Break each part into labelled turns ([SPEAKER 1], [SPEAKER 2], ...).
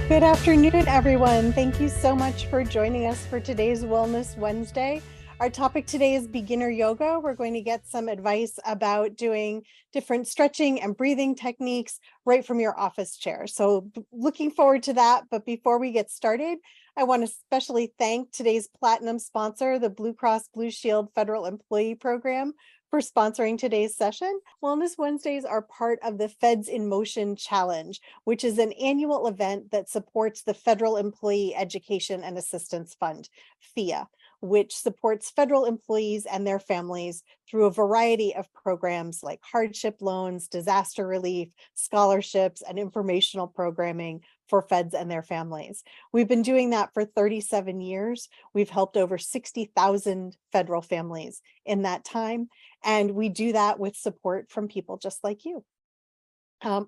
[SPEAKER 1] Good afternoon, everyone. Thank you so much for joining us for today's Wellness Wednesday. Our topic today is beginner yoga. We're going to get some advice about doing different stretching and breathing techniques right from your office chair. So looking forward to that. But before we get started, I want to especially thank today's platinum sponsor, the Blue Cross Blue Shield Federal Employee Program, for sponsoring today's session. Wellness Wednesdays are part of the Feds in Motion Challenge, which is an annual event that supports the Federal Employee Education and Assistance Fund, FEA, which supports federal employees and their families through a variety of programs like hardship loans, disaster relief, scholarships, and informational programming for feds and their families. We've been doing that for 37 years. We've helped over 60,000 federal families in that time, and we do that with support from people just like you.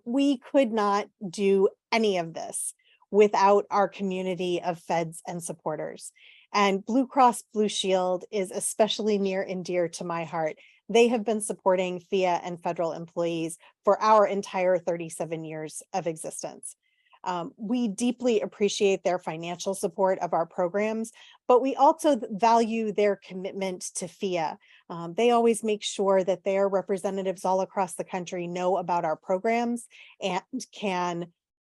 [SPEAKER 1] We could not do any of this without our community of feds and supporters. And Blue Cross Blue Shield is especially near and dear to my heart. They have been supporting FEA and federal employees for our entire 37 years of existence. We deeply appreciate their financial support of our programs, but we also value their commitment to FEA. They always make sure that their representatives all across the country know about our programs and can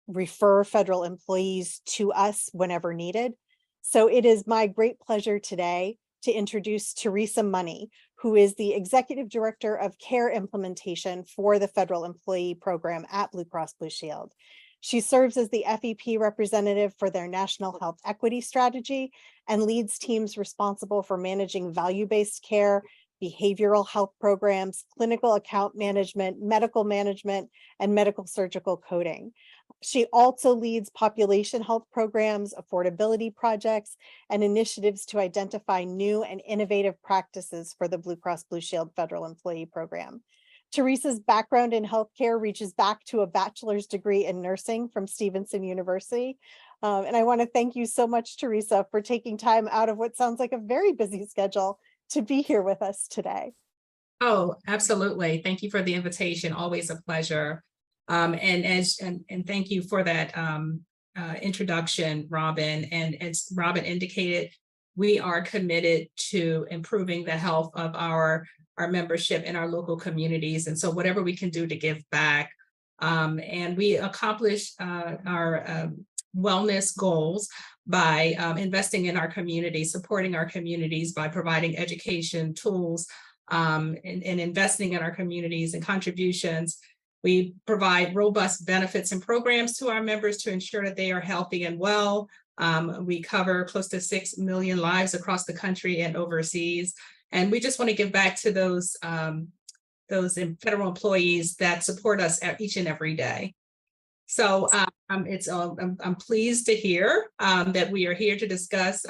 [SPEAKER 1] refer federal employees to us whenever needed. So it is my great pleasure today to introduce Teresa Money, who is the Executive Director of Care Implementation for the Federal Employee Program at Blue Cross Blue Shield. She serves as the FEP representative for their National Health Equity Strategy and leads teams responsible for managing value-based care, behavioral health programs, clinical account management, and medical surgical coding. She also leads population health programs, affordability projects, and initiatives to identify new and innovative practices for the Blue Cross Blue Shield Federal Employee Program. Teresa's background in healthcare reaches back to a bachelor's degree in nursing from Stevenson University. And I want to thank you so much, Teresa, for taking time out of what sounds like a very busy schedule to be here with us today.
[SPEAKER 2] Oh, absolutely. Thank you for the invitation. Always a pleasure. And thank you for that introduction, Robin. And as Robin indicated, we are committed to improving the health of our membership in our local communities. And so whatever we can do to give back. And we accomplish our wellness goals by investing in our community, supporting our communities by providing education, tools, and investing in our communities and contributions. We provide robust benefits and programs to our members to ensure that they are healthy and well. We cover close to 6 million lives across the country and overseas. And we just want to give back to those federal employees that support us each and every day. So I'm pleased to hear that we are here to discuss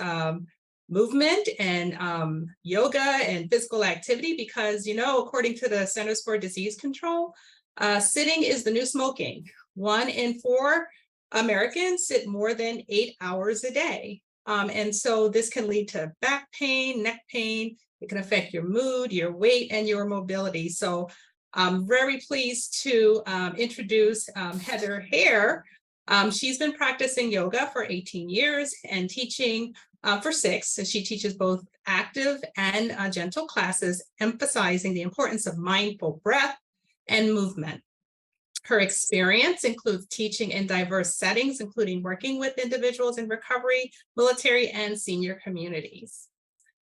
[SPEAKER 2] movement and yoga and physical activity because, according to the Centers for Disease Control, sitting is the new smoking. 1 in 4 Americans sit more than 8 hours a day. And so this can lead to back pain, neck pain. It can affect your mood, your weight, and your mobility. So I'm very pleased to introduce Heather Hare. She's been practicing yoga for 18 years and teaching for 6. So she teaches both active and gentle classes, emphasizing the importance of mindful breath and movement. Her experience includes teaching in diverse settings, including working with individuals in recovery, military, and senior communities.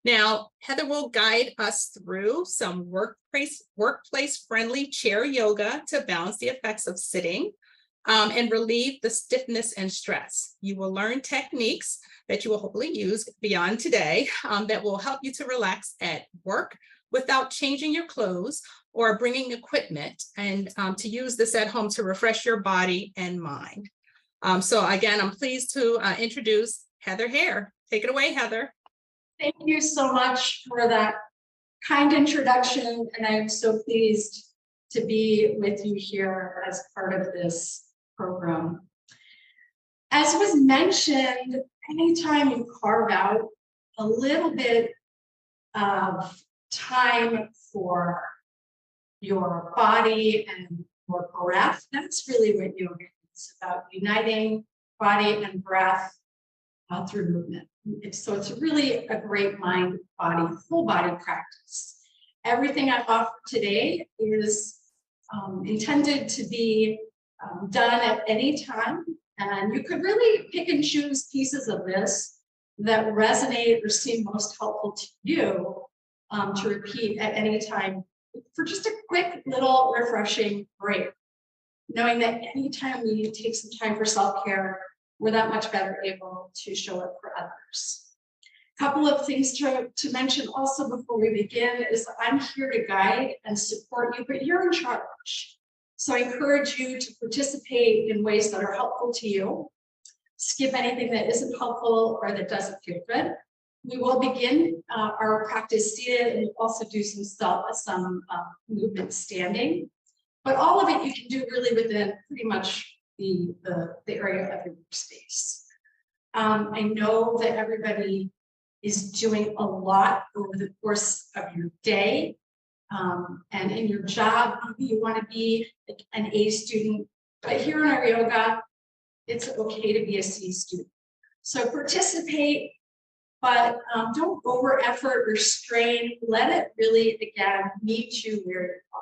[SPEAKER 2] Now, Heather will guide us through some workplace-friendly chair yoga to balance the effects of sitting and relieve the stiffness and stress. You will learn techniques that you will hopefully use beyond today that will help you to relax at work without changing your clothes or bringing equipment, and to use this at home to refresh your body and mind. So again, I'm pleased to introduce Heather Hare. Take it away, Heather.
[SPEAKER 3] Thank you so much for that kind introduction, and I'm so pleased to be with you here as part of this program. As was mentioned, anytime you carve out a little bit of time for your body and your breath, that's really what yoga is about, uniting body and breath through movement. So it's really a great mind, body, full body practice. Everything I offer today is intended to be done at any time. And you could really pick and choose pieces of this that resonate or seem most helpful to you to repeat at any time for just a quick little refreshing break. Knowing that anytime we take some time for self-care, we're that much better able to show up for others. A couple of things to mention also before we begin is I'm here to guide and support you, but you're in charge. So I encourage you to participate in ways that are helpful to you. Skip anything that isn't helpful or that doesn't feel good. We will begin our practice seated and also do some movement standing. But all of it you can do really within pretty much the area of your workspace. I know that everybody is doing a lot over the course of your day. And in your job, maybe you want to be an A student, but here in our yoga, it's okay to be a C student. So participate, but don't over effort or strain. Let it really, again, meet you where you are.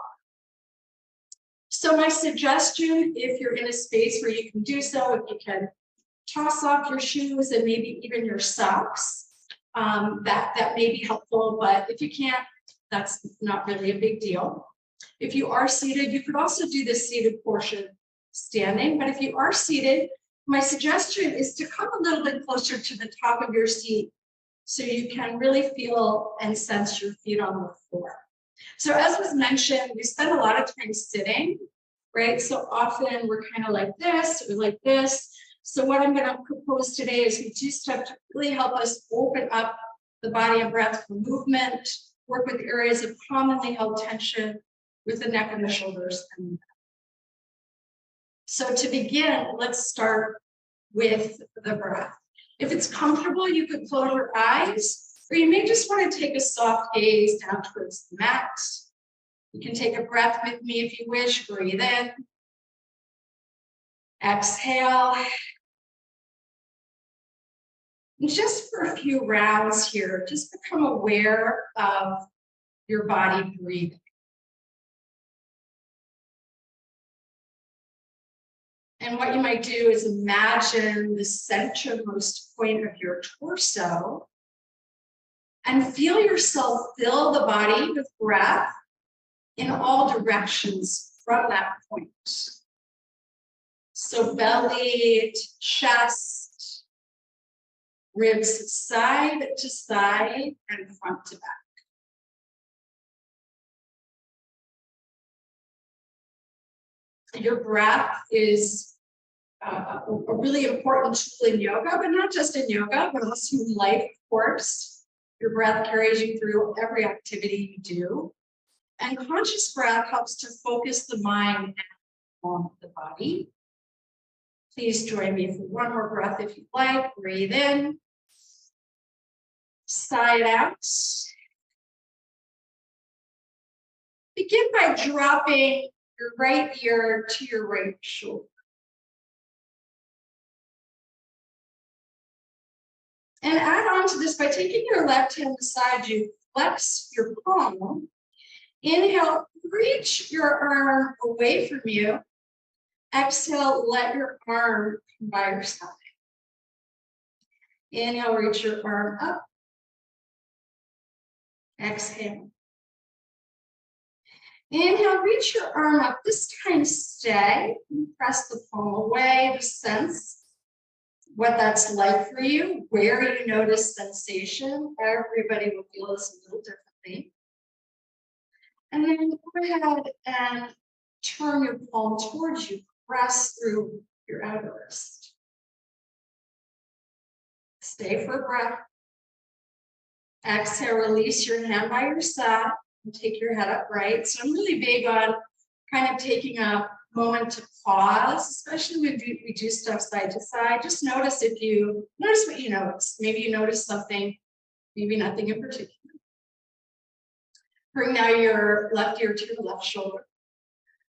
[SPEAKER 3] So my suggestion, if you're in a space where you can do so, if you can toss off your shoes and maybe even your socks, that may be helpful, but if you can't, that's not really a big deal. If you are seated, you could also do the seated portion standing, but if you are seated, my suggestion is to come a little bit closer to the top of your seat so you can really feel and sense your feet on the floor. So as was mentioned, we spend a lot of time sitting, right? So often we're kind of like this or like this. So what I'm going to propose today is we do stuff to really help us open up the body and breath for movement, work with areas of commonly held tension with the neck and the shoulders. So to begin, let's start with the breath. If it's comfortable, you could close your eyes, or you may just want to take a soft gaze down towards the mat. You can take a breath with me if you wish. Breathe in. Exhale. And just for a few rounds here, just become aware of your body breathing. And what you might do is imagine the centermost point of your torso and feel yourself fill the body with breath in all directions from that point. So belly to chest, ribs side to side and front to back. Your breath is a really important tool in yoga, but not just in yoga, but also in life, of course. Your breath carries you through every activity you do. And conscious breath helps to focus the mind and calm the body. Please join me for one more breath if you like. Breathe in. Sigh out. Begin by dropping your right ear to your right shoulder. And add on to this by taking your left hand beside you, flex your palm. Inhale, reach your arm away from you. Exhale, let your arm come by your side. Inhale, reach your arm up. Exhale. Inhale, reach your arm up. This time stay. Press the palm away to sense what that's like for you, where you notice sensation. Everybody will feel this a little differently. And then go ahead and turn your palm towards you. Press through your outer wrist. Stay for a breath. Exhale, release your hand by your side and take your head upright. So I'm really big on kind of taking a moment to pause, especially when we do stuff side to side. Just notice what you notice. Maybe you notice something, maybe nothing in particular. Bring now your left ear to your left shoulder.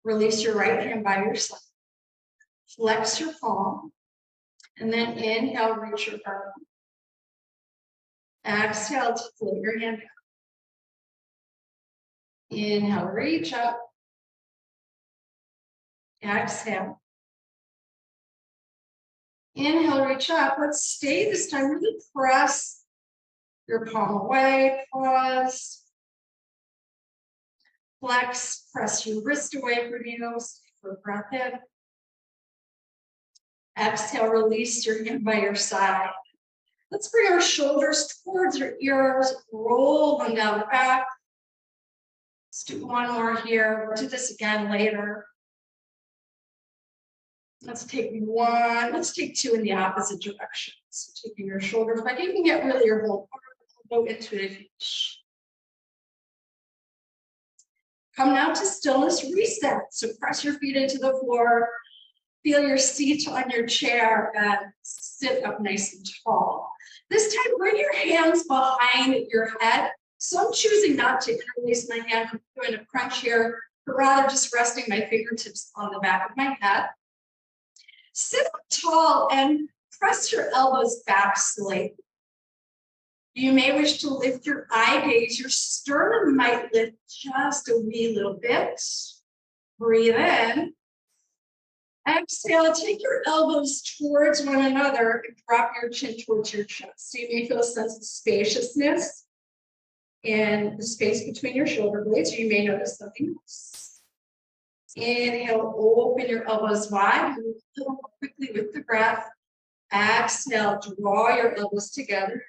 [SPEAKER 3] Release your right hand by your side. Flex your palm. And then inhale, reach your arm. Exhale to float your hand down. Inhale, reach up. Exhale. Inhale, reach up. Let's stay this time. Really press your palm away. Pause. Flex. Press your wrist away from you. Stay for a breath in. Exhale, release your hand by your side. Let's bring our shoulders towards your ears. Roll them down the back. Let's do one more here. We'll do this again later. Let's take one. Let's take two in the opposite direction. So taking your shoulders back. You can get really your whole arm, go into it. Come now to stillness reset. So press your feet into the floor. Feel your seat on your chair and sit up nice and tall. This time, bring your hands behind your head. So I'm choosing not to interlace my hand. I'm doing a crunch here, but rather just resting my fingertips on the back of my head. Sit up tall and press your elbows back slightly. You may wish to lift your eye gaze. Your sternum might lift just a wee little bit. Breathe in. Exhale, take your elbows towards one another and drop your chin towards your chest. So you may feel a sense of spaciousness in the space between your shoulder blades, or you may notice something else. Inhale, open your elbows wide, move a little more quickly with the breath. Exhale, draw your elbows together.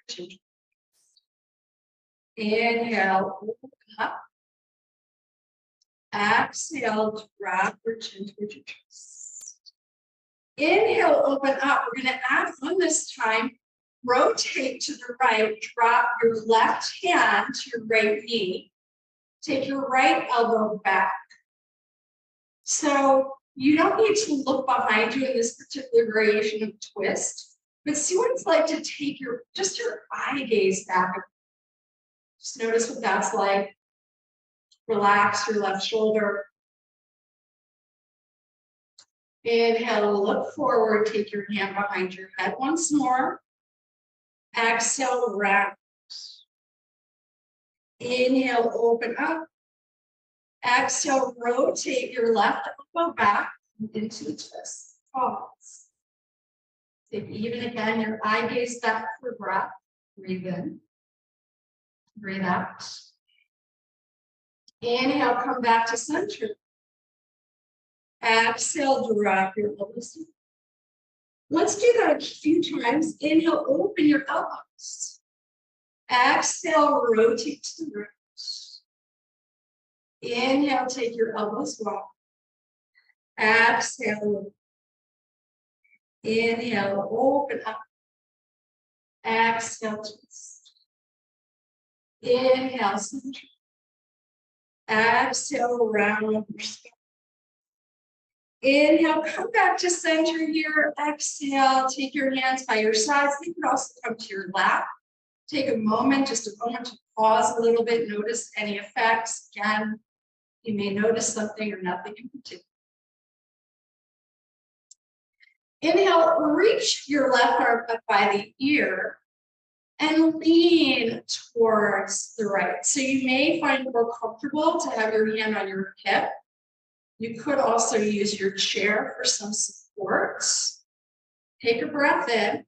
[SPEAKER 3] Inhale, open up. Exhale, drop your chin towards your chest. Inhale, open up. We're going to add on this time. Rotate to the right. Drop your left hand to your right knee. Take your right elbow back. So you don't need to look behind you in this particular variation of twist, but see what it's like to take your eye gaze back. Just notice what that's like. Relax your left shoulder. Inhale, look forward, take your hand behind your head once more. Exhale, relax. Inhale, open up. Exhale, rotate your left elbow back into the twist. Pause. Take even again your eye gaze back for breath. Breathe in. Breathe out. Inhale, come back to center. Exhale, drop your elbows. Let's do that a few times. Inhale, open your elbows. Exhale, rotate to the right. Inhale, take your elbows wide. Exhale. Inhale, open up. Exhale, twist. Inhale, center. Exhale, round your spine. Inhale, come back to center here. Exhale, take your hands by your sides. They could also come to your lap. Take a moment, just a moment to pause a little bit. Notice any effects. Again, you may notice something or nothing in particular. Inhale, reach your left arm up by the ear and lean towards the right. So you may find it more comfortable to have your hand on your hip. You could also use your chair for some support. Take a breath in.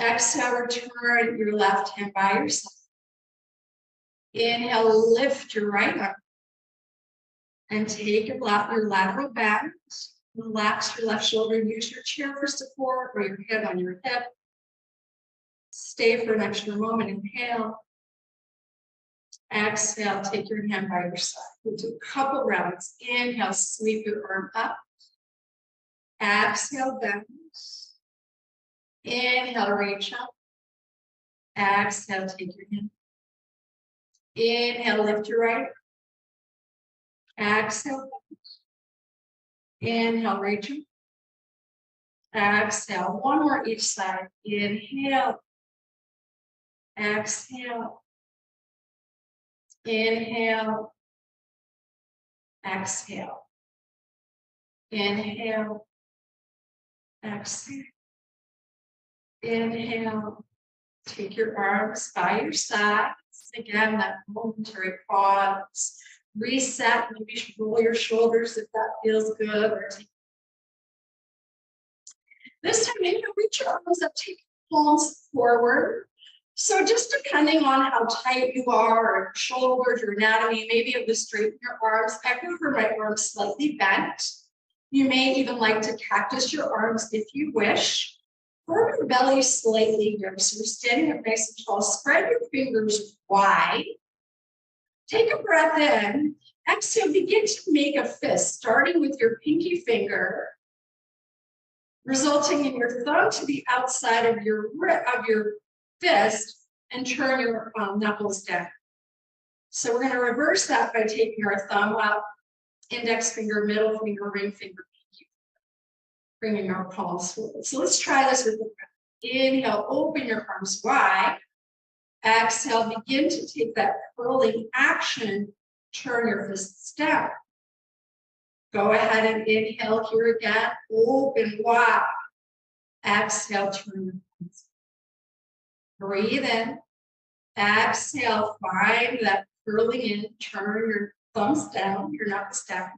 [SPEAKER 3] Exhale, return your left hand by your side. Inhale, lift your right arm. And take your lateral bend. Relax your left shoulder. Use your chair for support or your head on your hip. Stay for an extra moment. Inhale. Exhale, take your hand by your side. We'll do a couple rounds. Inhale, sweep your arm up. Exhale, bend. Inhale, reach up. Exhale, take your hand. Inhale, lift your right. Exhale. Inhale, reach up. Exhale. One more each side. Inhale. Exhale. Inhale. Exhale. Inhale. Exhale. Inhale. Take your arms by your sides. Again, that momentary pause. Reset. Maybe roll your shoulders if that feels good. Or this time, maybe reach your arms up, take your palms forward. So just depending on how tight you are, or your shoulders, your anatomy, maybe able to straighten your arms. I prefer my arms slightly bent. You may even like to cactus your arms if you wish. Form your belly slightly here. So you're standing up nice and tall. Spread your fingers wide. Take a breath in. Exhale, begin to make a fist, starting with your pinky finger, resulting in your thumb to the outside of your fist, and turn your knuckles down. So we're going to reverse that by taking our thumb up, index finger, middle finger, ring finger, pinky, bringing our palms forward. So let's try this with the breath. Inhale, open your arms wide. Exhale, begin to take that curling action, turn your fists down. Go ahead and inhale here again, open wide. Exhale, turn your fists. Breathe in. Exhale, find that curling in, turn your thumbs down, your knuckles down.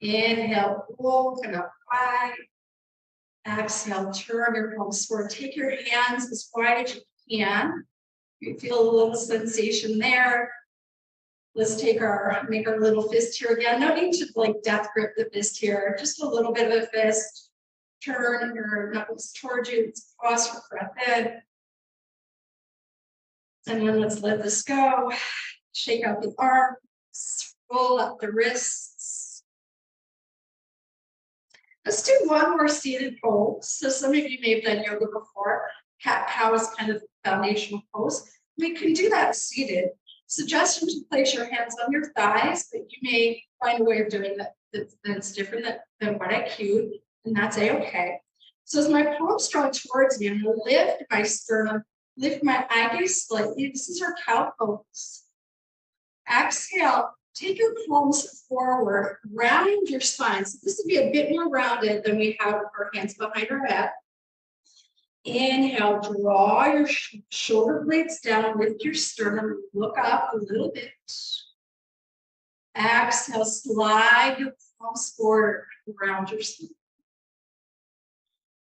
[SPEAKER 3] Inhale, open up wide. Exhale, turn your palms forward. Take your hands as wide as you can. You feel a little sensation there. Let's make our little fist here again. No need to like death grip the fist here. Just a little bit of a fist. Turn your knuckles towards you. Pause for breath in. And then let's let this go. Shake out the arms. Roll up the wrists. Let's do one more seated pose. So some of you may have done yoga before. Cat-cow is kind of the foundational pose. We can do that seated. Suggestion to place your hands on your thighs, but you may find a way of doing that that's different than what I cued, and that's a-okay. So as my palms draw towards me, I'm going to lift my sternum, lift my eye gaze slightly. This is our cow pose. Exhale, take your palms forward, round your spine. So this would be a bit more rounded than we have our hands behind our head. Inhale, draw your shoulder blades down, lift your sternum, look up a little bit. Exhale, slide your palms forward, around your spine.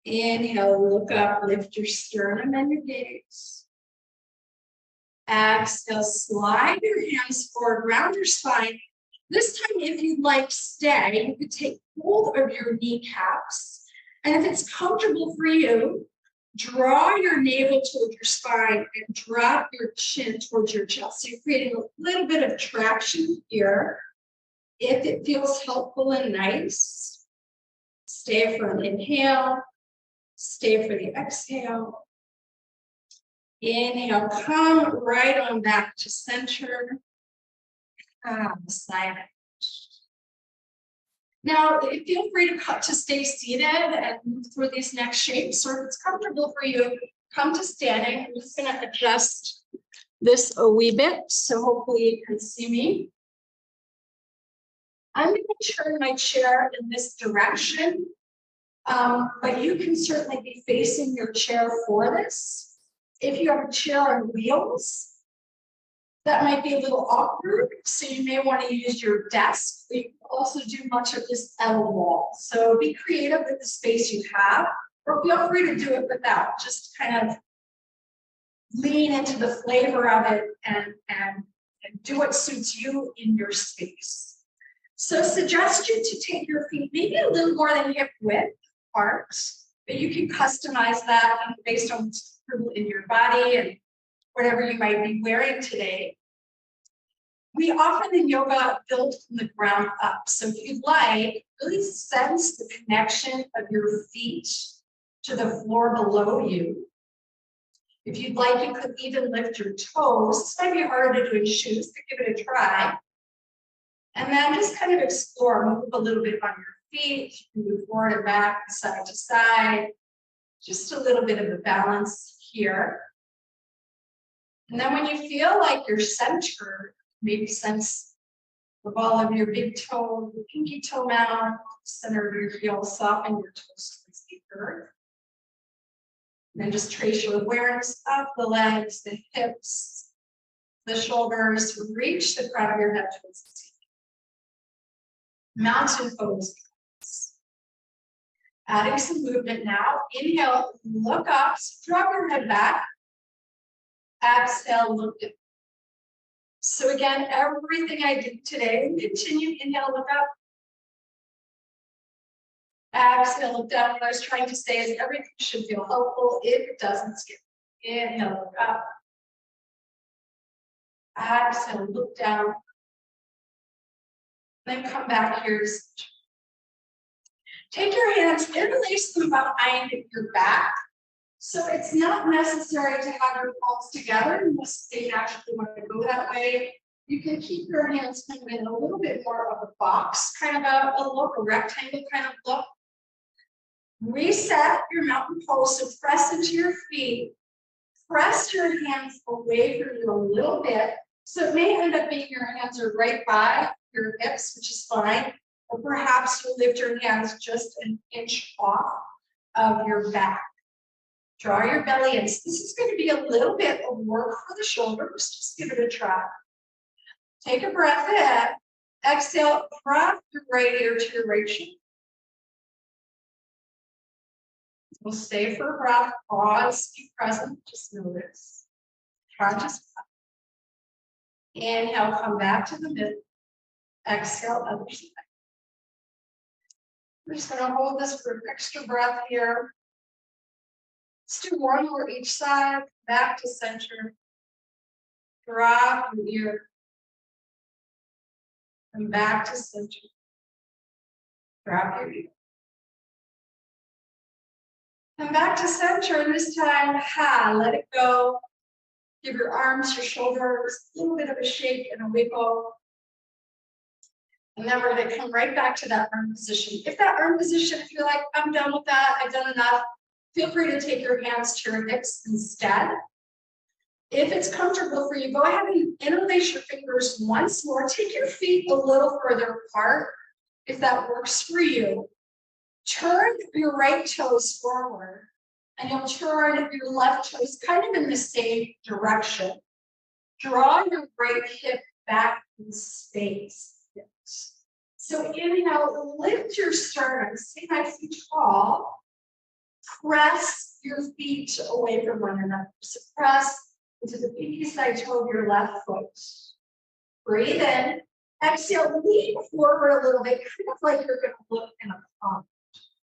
[SPEAKER 3] Inhale, look up, lift your sternum and your gaze. Exhale, slide your hands forward, round your spine. This time, if you'd like, stay. You could take hold of your kneecaps. And if it's comfortable for you, draw your navel towards your spine and drop your chin towards your chest. So you're creating a little bit of traction here. If it feels helpful and nice, stay for an inhale, stay for the exhale. Inhale, come right on back to center. Slide out. Now, feel free to stay seated and move through these next shapes. So if it's comfortable for you, come to standing. I'm just going to adjust this a wee bit, so hopefully you can see me. I'm going to turn my chair in this direction, but you can certainly be facing your chair for this. If you have a chair on wheels, that might be a little awkward, so you may want to use your desk. You can also do much of this at a wall. So be creative with the space you have, or feel free to do it without. Just kind of lean into the flavor of it and do what suits you in your space. So suggest you to take your feet maybe a little more than hip width apart, but you can customize that based on what's comfortable in your body and whatever you might be wearing today. We often in yoga build from the ground up. So if you'd like, really sense the connection of your feet to the floor below you. If you'd like, you could even lift your toes. This might be harder to do in shoes, but give it a try. And then just kind of explore, move a little bit on your feet. You can move forward and back, side to side. Just a little bit of a balance here. And then when you feel like you're centered, maybe sense the ball of your big toe, your pinky toe mound, center of your heel, soften your toes towards the earth. And then just trace your awareness up the legs, the hips, the shoulders, reach the crown of your head towards the ceiling. Mountain pose. Adding some movement now. Inhale, look up, drop your head back. Exhale, look down. So again, everything I did today, continue, inhale, look up. Exhale, look down. What I was trying to say is everything should feel helpful. If it doesn't, skip. Inhale, look up. Exhale, look down. Then come back here. Take your hands, interlace them behind your back. So it's not necessary to have your palms together unless they actually want to go that way. You can keep your hands kind of in a little bit more of a box, kind of a look, a rectangle kind of look. Reset your mountain pose, so press into your feet. Press your hands away from you a little bit. So it may end up being your hands are right by your hips, which is fine. Or perhaps you lift your hands just an inch off of your back. Draw your belly in. So this is going to be a little bit of work for the shoulders. Just give it a try. Take a breath in. Exhale, prop your right ear to your right shoulder. We'll stay for a breath. Pause, be present. Just notice. Conscious breath. Inhale, come back to the middle. Exhale, other side. We're just going to hold this for an extra breath here. Let's do one more each side. Back to center. Drop your ear. And back to center. Drop your ear. And back to center. This time, let it go. Give your arms, your shoulders a little bit of a shake and a wiggle. And then we're going to come right back to that arm position. If that arm position, if you're like, I'm done with that, I've done enough, feel free to take your hands to your hips instead. If it's comfortable for you, go ahead and interlace your fingers once more. Take your feet a little further apart, if that works for you. Turn your right toes forward, and you'll turn your left toes kind of in the same direction. Draw your right hip back in space. So inhale, lift your sternum, stay nice and tall. Press your feet away from one another. So press into the pinky side toe of your left foot. Breathe in. Exhale, lean forward a little bit, kind of like you're going to look in a pond.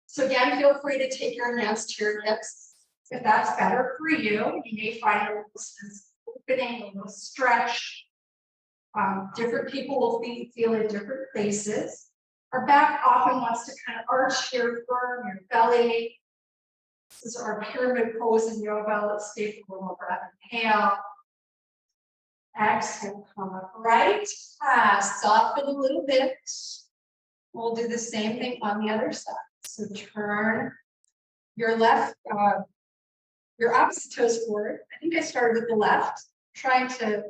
[SPEAKER 3] So again, feel free to take your hands to your hips. If that's better for you, you may find a little opening, a little stretch. Different people will feel in different places. Our back often wants to kind of arch here, firm your belly. This is our pyramid pose in yoga. Let's stay for one more breath. Inhale. Exhale, come up right. Soften a little bit. We'll do the same thing on the other side. So turn your left, your opposite toes forward. I think I started with the left. Trying to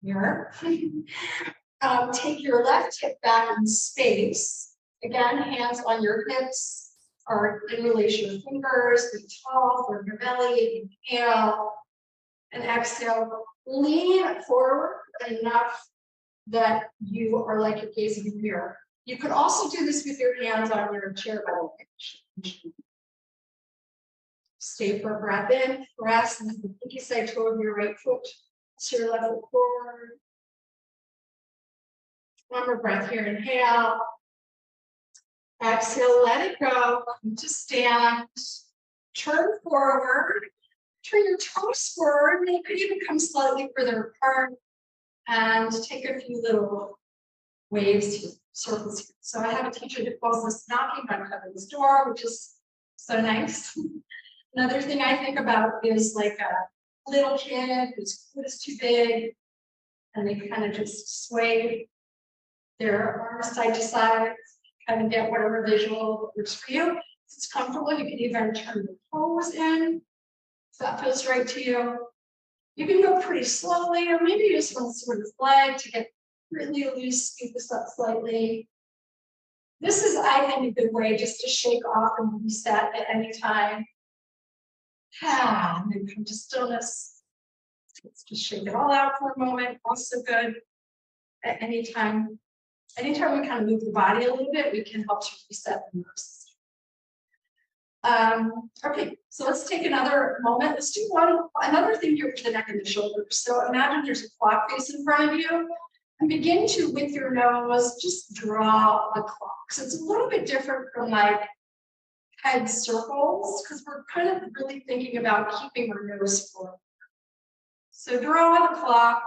[SPEAKER 3] mirror. Take your left hip back in space. Again, hands on your hips or interlace your fingers. Be tall, firm your belly. Inhale and exhale. Lean forward enough that you are like you're gazing in the mirror. You could also do this with your hands on your chair bottom. Stay for a breath in. Press into the pinky side toe of your right foot. To your left foot forward. One more breath here. Inhale. Exhale, let it go. Come to stand. Turn forward. Turn your toes forward. You could even come slightly further apart. And take a few little waves here, circles here. So I have a teacher that calls this knocking on heaven's door, which is so nice. Another thing I think about is like a little kid whose foot is too big, and they kind of just sway their arms side to side, kind of get whatever visual works for you. If it's comfortable, you can even turn the toes in, if that feels right to you. You can go pretty slowly, or maybe you just want to sort of leg to get really loose, speed this up slightly. This is, I think, a good way just to shake off and reset at any time. And then come to stillness. Let's just shake it all out for a moment. Also good at any time. Anytime we kind of move the body a little bit, we can help to reset the nervous system. Okay, so let's take another moment. Let's do another thing here for the neck and the shoulders. So imagine there's a clock face in front of you, and begin to, with your nose, just draw a clock. So it's a little bit different from like head circles, because we're kind of really thinking about keeping our nose forward. So draw the clock,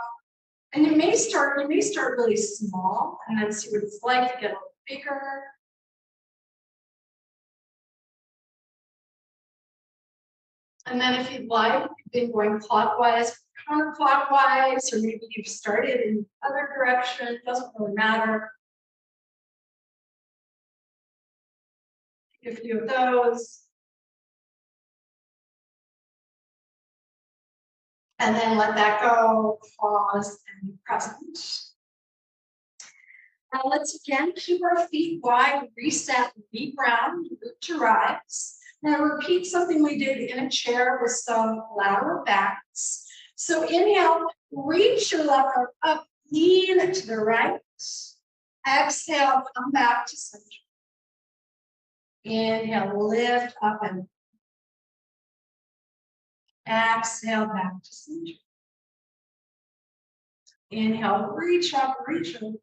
[SPEAKER 3] and you may start really small, and then see what it's like to get a little bigger. And then if you'd like, you've been going clockwise, counterclockwise, or maybe you've started in the other direction, doesn't really matter. Take a few of those. And then let that go, pause, and be present. Now let's again keep our feet wide, reset, knee ground, root to rise. Now repeat something we did in a chair with some lateral backs. So inhale, reach your left arm up, lean to the right. Exhale, come back to center. Inhale, lift up and exhale, back to center. Inhale, reach up, reach up.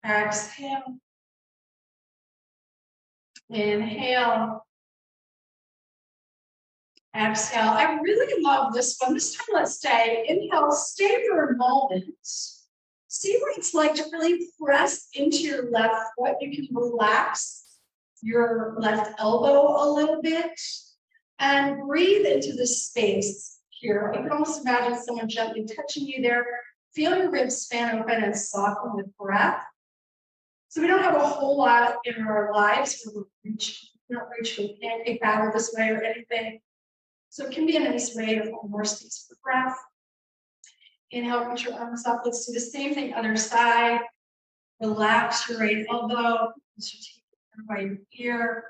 [SPEAKER 3] Exhale. Inhale. Exhale. I really love this one. This time, let's stay. Inhale, stay for a moment. See what it's like to really press into your left foot. You can relax your left elbow a little bit and breathe into the space here. You can almost imagine someone gently touching you there. Feel your ribs fan open and soften with breath. So we don't have a whole lot in our lives where we not reach for a pancake batter this way or anything. So it can be a nice way to hold more space for breath. Inhale, reach your arms up. Let's do the same thing, other side. Relax your right elbow. As you take it by your ear.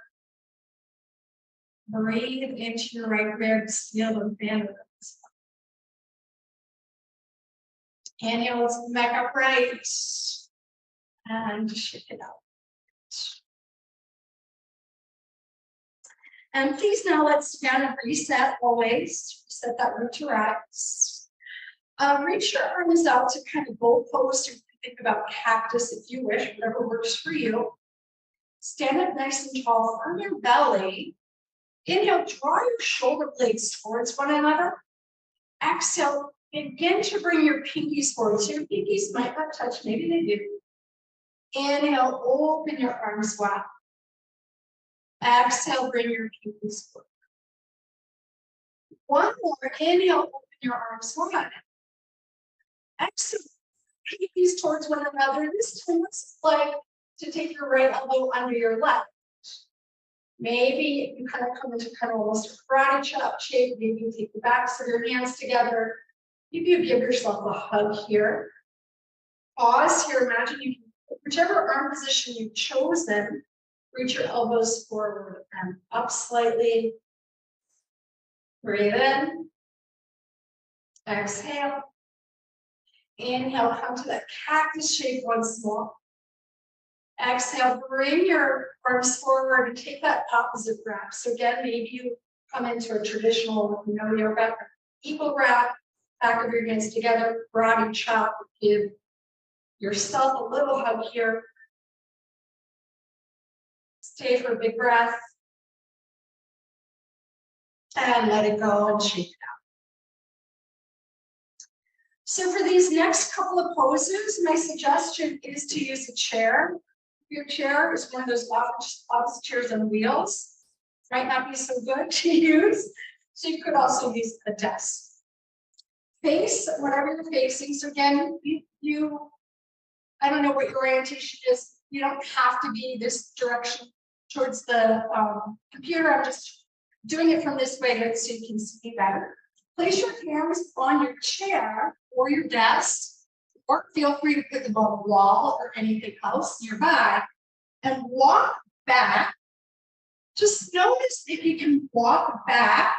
[SPEAKER 3] Breathe into your right ribs. Feel them fan with us. Inhale, let's come back upright. And shake it out. And please now let's stand and reset always. Reset that root to rise. Reach your arms out to kind of goalpost, or think about cactus if you wish, whatever works for you. Stand up nice and tall from your belly. Inhale, draw your shoulder blades towards one another. Exhale, begin to bring your pinkies forward. So your pinkies might not touch, maybe they do. Inhale, open your arms wide. Exhale, bring your pinkies forward. One more. Inhale, open your arms wide. Exhale, pinkies towards one another. This time, it's like to take your right elbow under your left. Maybe you kind of come into kind of almost a karate chop shape. Maybe you take the backs of your hands together. Maybe you give yourself a hug here. Pause here. Imagine you can, whichever arm position you've chosen, reach your elbows forward and up slightly. Breathe in. Exhale. Inhale, come to that cactus shape once more. Exhale, bring your arms forward and take that opposite wrap. So again, maybe you come into a traditional yoga, equal wrap, back of your hands together, karate chop, give yourself a little hug here. Stay for a big breath. And let it go and shake it out. So for these next couple of poses, my suggestion is to use a chair. Your chair is one of those office chairs on wheels. Might not be so good to use. So you could also use a desk. Face whatever you're facing. So again, I don't know what your orientation is. You don't have to be this direction towards the computer. I'm just doing it from this way so you can see better. Place your hands on your chair or your desk or feel free to put them on a wall or anything else nearby, and walk back. Just notice if you can walk back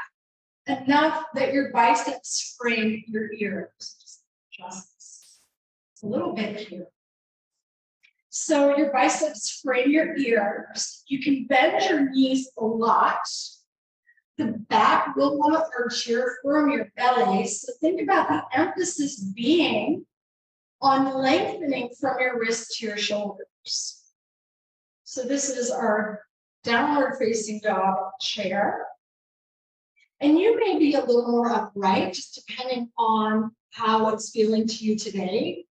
[SPEAKER 3] enough that your biceps frame your ears. Just a little bit here. So your biceps frame your ears. You can bend your knees a lot. The back will want to arch here, firm your belly. So think about the emphasis being on lengthening from your wrist to your shoulders. So this is our downward facing dog chair. And you may be a little more upright, just depending on how it's feeling to you today.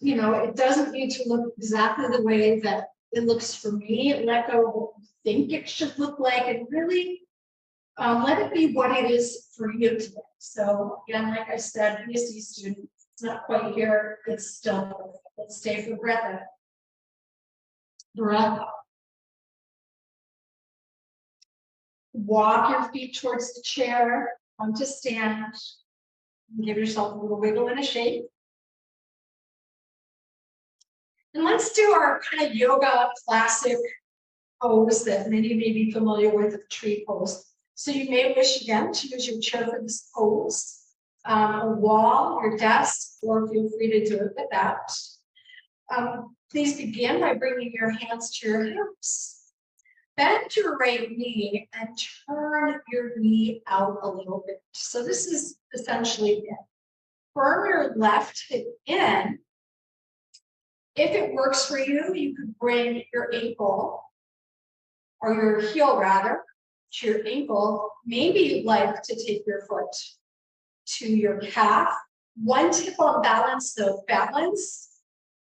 [SPEAKER 3] You know, it doesn't need to look exactly the way that it looks for me. Let go of what you think it should look like, and really let it be what it is for you today. So again, like I said, BSc student, it's not quite here, it's still perfect. Let's stay for breath in. Breath out. Walk your feet towards the chair, come to stand. Give yourself a little wiggle and a shake. And let's do our kind of yoga classic pose that many may be familiar with, the tree pose. So you may wish again to use your chair for this pose, a wall, your desk, or feel free to do it without. Please begin by bringing your hands to your hips. Bend your right knee and turn your knee out a little bit. So this is essentially it. Firm your left hip in. If it works for you, you could bring your ankle, or your heel rather, to your ankle. Maybe you'd like to take your foot to your calf. One tip on balance, though, balance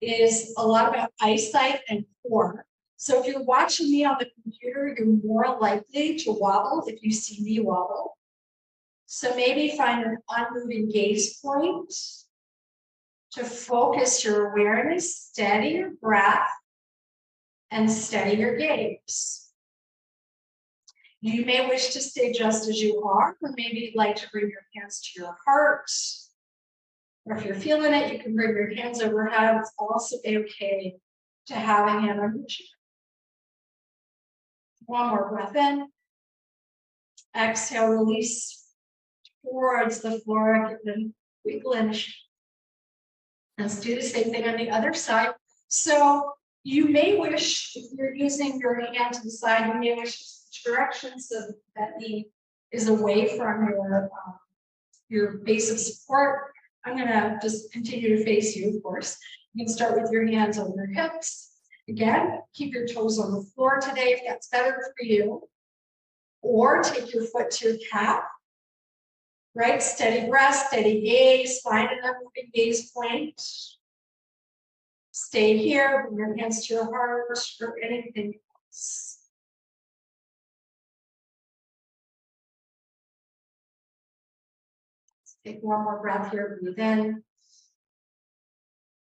[SPEAKER 3] is a lot about eyesight and core. So if you're watching me on the computer, you're more likely to wobble if you see me wobble. So maybe find an unmoving gaze point to focus your awareness, steady your breath, and steady your gaze. You may wish to stay just as you are, or maybe you'd like to bring your hands to your heart. Or if you're feeling it, you can bring your hands overhead. It's also okay to have a hand on your chin. One more breath in. Exhale, release towards the floor. Give them wiggle and let's do the same thing on the other side. So you may wish, if you're using your hand to the side, you may wish to switch directions so that knee is away from your base of support. I'm going to just continue to face you, of course. You can start with your hands on your hips. Again, keep your toes on the floor today if that's better for you. Or take your foot to your calf. Right? Steady breath, steady gaze, find an unmoving gaze point. Stay here, bring your hands to your heart or anything else. Let's take one more breath here, breathe in.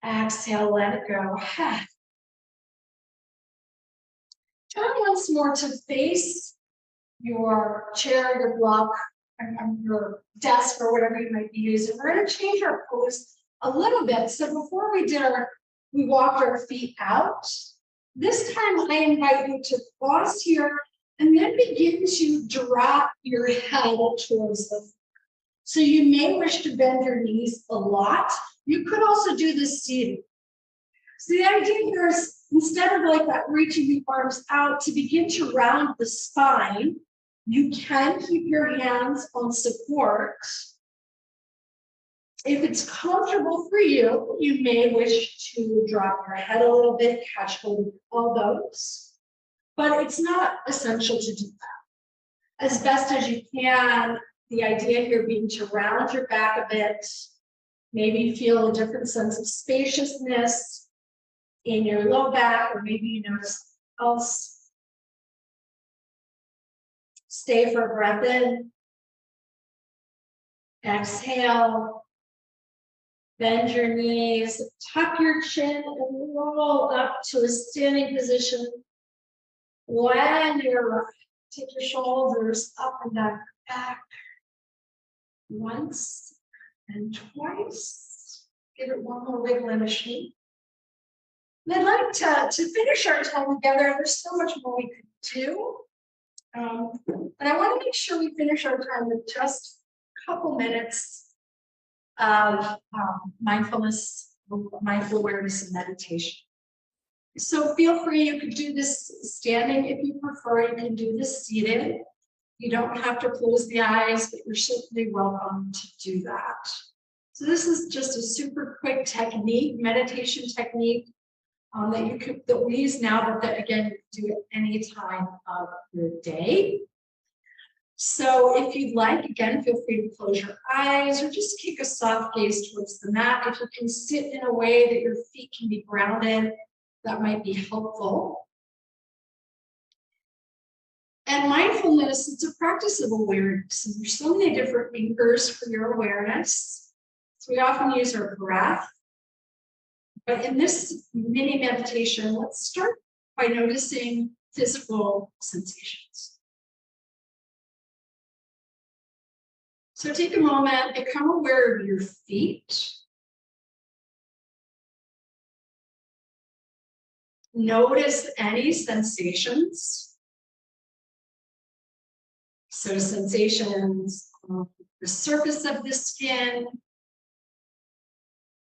[SPEAKER 3] Exhale, let it go. Turn once more to face your chair, your block, your desk, or whatever you might be using. We're going to change our pose a little bit. So before we walked our feet out. This time I invite you to pause here and then begin to drop your head towards the floor. So you may wish to bend your knees a lot. You could also do this seated. So the idea here is, instead of like that reaching the arms out, to begin to round the spine. You can keep your hands on support. If it's comfortable for you, you may wish to drop your head a little bit, catch hold of your elbows, but it's not essential to do that. As best as you can, the idea here being to round your back a bit, maybe feel a different sense of spaciousness in your low back, or maybe you notice something else. Stay for a breath in. Exhale. Bend your knees, tuck your chin, and roll up to a standing position. When you're ready, take your shoulders up and down your back. Once and twice. Give it one more wiggle and a shake. And I'd like to finish our time together. There's so much more we could do. But I want to make sure we finish our time with just a couple minutes of mindfulness, mindful awareness and meditation. So feel free, you could do this standing if you prefer, you can do this seated. You don't have to close the eyes, but you're certainly welcome to do that. So this is just a super quick technique, meditation technique that we use now, but that again, you can do at any time of your day. So if you'd like, again, feel free to close your eyes or just kick a soft gaze towards the mat. If you can sit in a way that your feet can be grounded, that might be helpful. And mindfulness, it's a practice of awareness. And there's so many different anchors for your awareness. So we often use our breath. But in this mini meditation, let's start by noticing physical sensations. So take a moment, become aware of your feet. Notice any sensations. So sensations on the surface of the skin,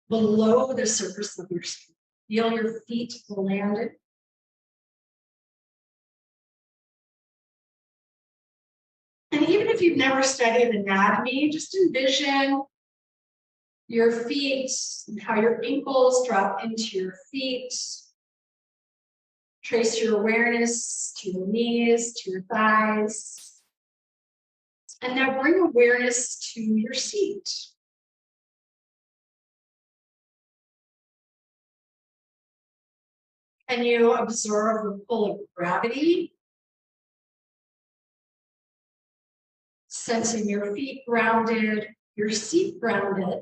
[SPEAKER 3] below the surface of your skin. Feel your feet landed. And even if you've never studied anatomy, just envision your feet and how your ankles drop into your feet. Trace your awareness to your knees, to your thighs. And now bring awareness to your seat. Can you observe the pull of gravity? Sensing your feet grounded, your seat grounded.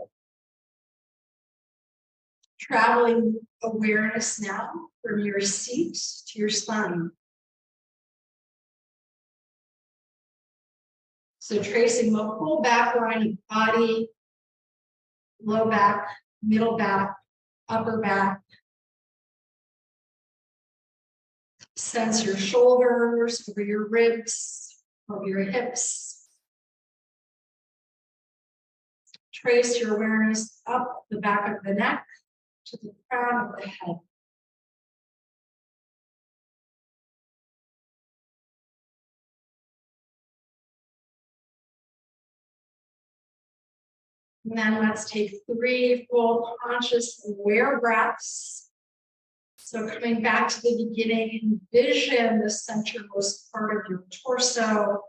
[SPEAKER 3] Traveling awareness now from your seat to your spine. So tracing the whole back line of the body, low back, middle back, upper back. Sense your shoulders, over your ribs, over your hips. Trace your awareness up the back of the neck to the crown of the head. And then let's take 3 full conscious aware breaths. So coming back to the beginning, envision the centermost part of your torso.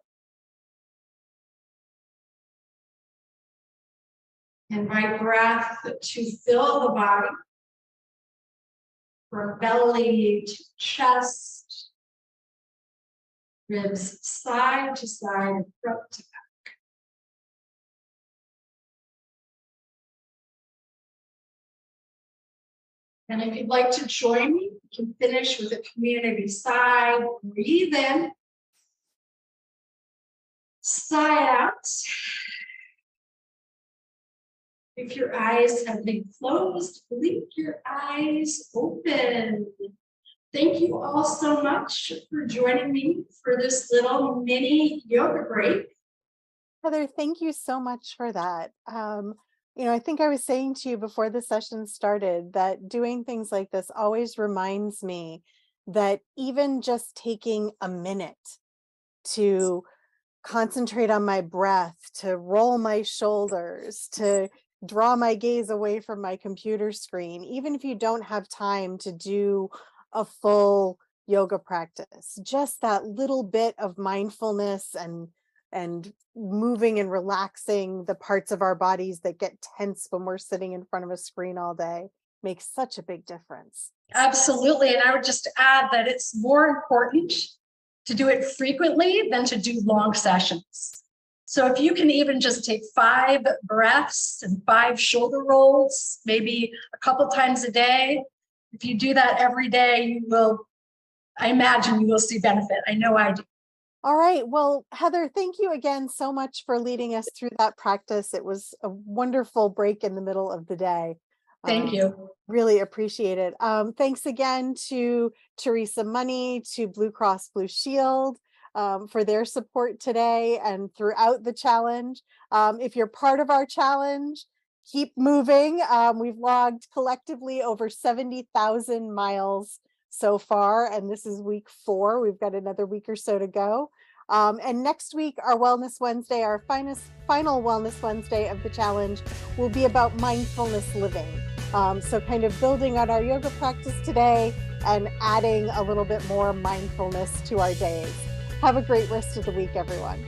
[SPEAKER 3] Invite breath to fill the body from belly to chest, ribs side to side, throat to back. And if you'd like to join me, you can finish with a community sigh. Breathe in, sigh out. If your eyes have been closed, blink your eyes open. Thank you all so much for joining me for this little mini yoga break.
[SPEAKER 1] Heather, thank you so much for that. I think I was saying to you before the session started that doing things like this always reminds me that even just taking a minute to concentrate on my breath, to roll my shoulders, to draw my gaze away from my computer screen, even if you don't have time to do a full yoga practice, just that little bit of mindfulness and moving and relaxing the parts of our bodies that get tense when we're sitting in front of a screen all day makes such a big difference.
[SPEAKER 3] Absolutely. And I would just add that it's more important to do it frequently than to do long sessions. So if you can even just take 5 breaths and 5 shoulder rolls, maybe a couple times a day, if you do that every day, I imagine you will see benefit. I know I do.
[SPEAKER 1] All right. Well, Heather, thank you again so much for leading us through that practice. It was a wonderful break in the middle of the day.
[SPEAKER 3] Thank you.
[SPEAKER 1] Really appreciate it. Thanks again to Teresa Money, to Blue Cross Blue Shield, for their support today and throughout the challenge. If you're part of our challenge, keep moving. We've logged collectively over 70,000 miles so far, and this is week 4. We've got another week or so to go. And next week, our Wellness Wednesday, our final Wellness Wednesday of the challenge, will be about mindfulness living. So kind of building on our yoga practice today and adding a little bit more mindfulness to our days. Have a great rest of the week, everyone.